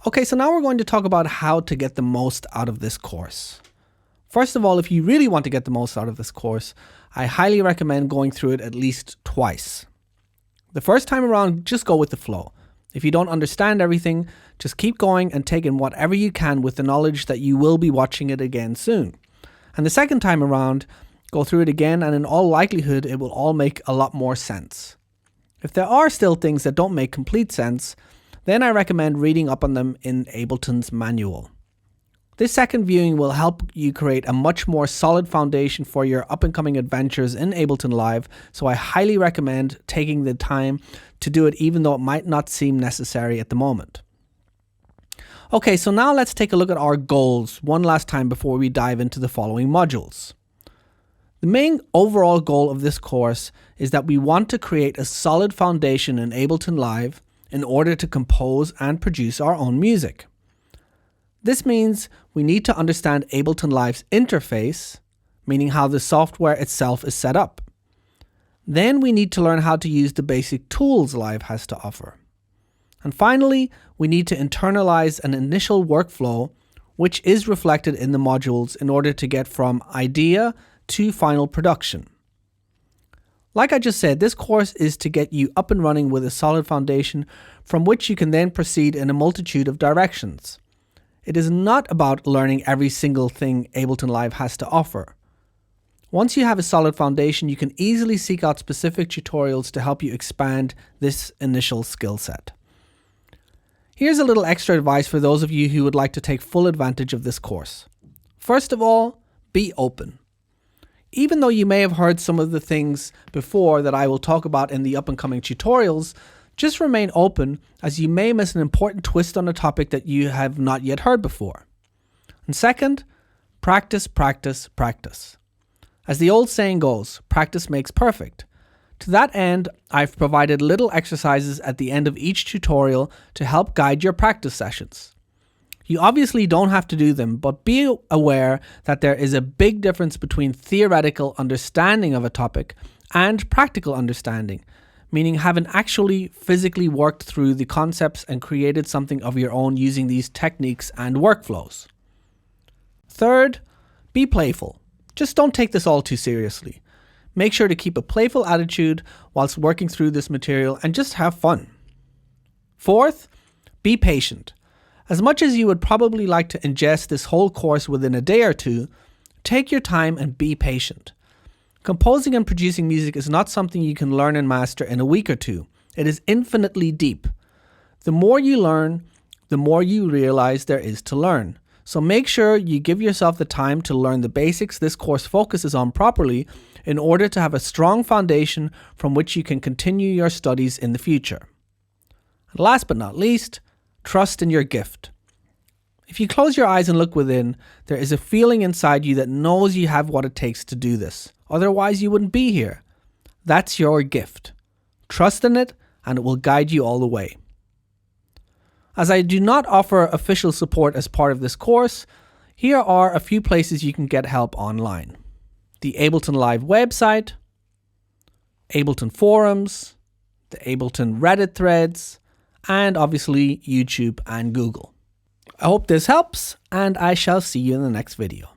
Okay, so now we're going to talk about how to get the most out of this course. First of all, if you really want to get the most out of this course, I highly recommend going through it at least twice. The first time around, just go with the flow. If you don't understand everything, just keep going and take in whatever you can with the knowledge that you will be watching it again soon. And the second time around, go through it again, and in all likelihood, it will all make a lot more sense. If there are still things that don't make complete sense, then I recommend reading up on them in Ableton's manual. This second viewing will help you create a much more solid foundation for your up-and-coming adventures in Ableton Live, so I highly recommend taking the time to do it even though it might not seem necessary at the moment. Okay, so now let's take a look at our goals one last time before we dive into the following modules. The main overall goal of this course is that we want to create a solid foundation in Ableton Live in order to compose and produce our own music. This means we need to understand Ableton Live's interface, meaning how the software itself is set up. Then we need to learn how to use the basic tools Live has to offer. And finally, we need to internalize an initial workflow, which is reflected in the modules in order to get from idea to final production. Like I just said, this course is to get you up and running with a solid foundation from which you can then proceed in a multitude of directions. It is not about learning every single thing Ableton Live has to offer. Once you have a solid foundation, you can easily seek out specific tutorials to help you expand this initial skill set. Here's a little extra advice for those of you who would like to take full advantage of this course. First of all, be open. Even though you may have heard some of the things before that I will talk about in the up-and-coming tutorials, just remain open as you may miss an important twist on a topic that you have not yet heard before. And second, practice, practice, practice. As the old saying goes, practice makes perfect. To that end, I've provided little exercises at the end of each tutorial to help guide your practice sessions. You obviously don't have to do them, but be aware that there is a big difference between theoretical understanding of a topic and practical understanding, meaning having actually physically worked through the concepts and created something of your own using these techniques and workflows. Third, be playful. Just don't take this all too seriously. Make sure to keep a playful attitude whilst working through this material and just have fun. Fourth, be patient. As much as you would probably like to ingest this whole course within a day or two, take your time and be patient. Composing and producing music is not something you can learn and master in a week or two. It is infinitely deep. The more you learn, the more you realize there is to learn. So make sure you give yourself the time to learn the basics this course focuses on properly in order to have a strong foundation from which you can continue your studies in the future. And last but not least, trust in your gift. If you close your eyes and look within, there is a feeling inside you that knows you have what it takes to do this. Otherwise, you wouldn't be here. That's your gift. Trust in it, and it will guide you all the way. As I do not offer official support as part of this course, here are a few places you can get help online. The Ableton Live website, Ableton forums, the Ableton Reddit threads, and obviously YouTube and Google. I hope this helps, and I shall see you in the next video.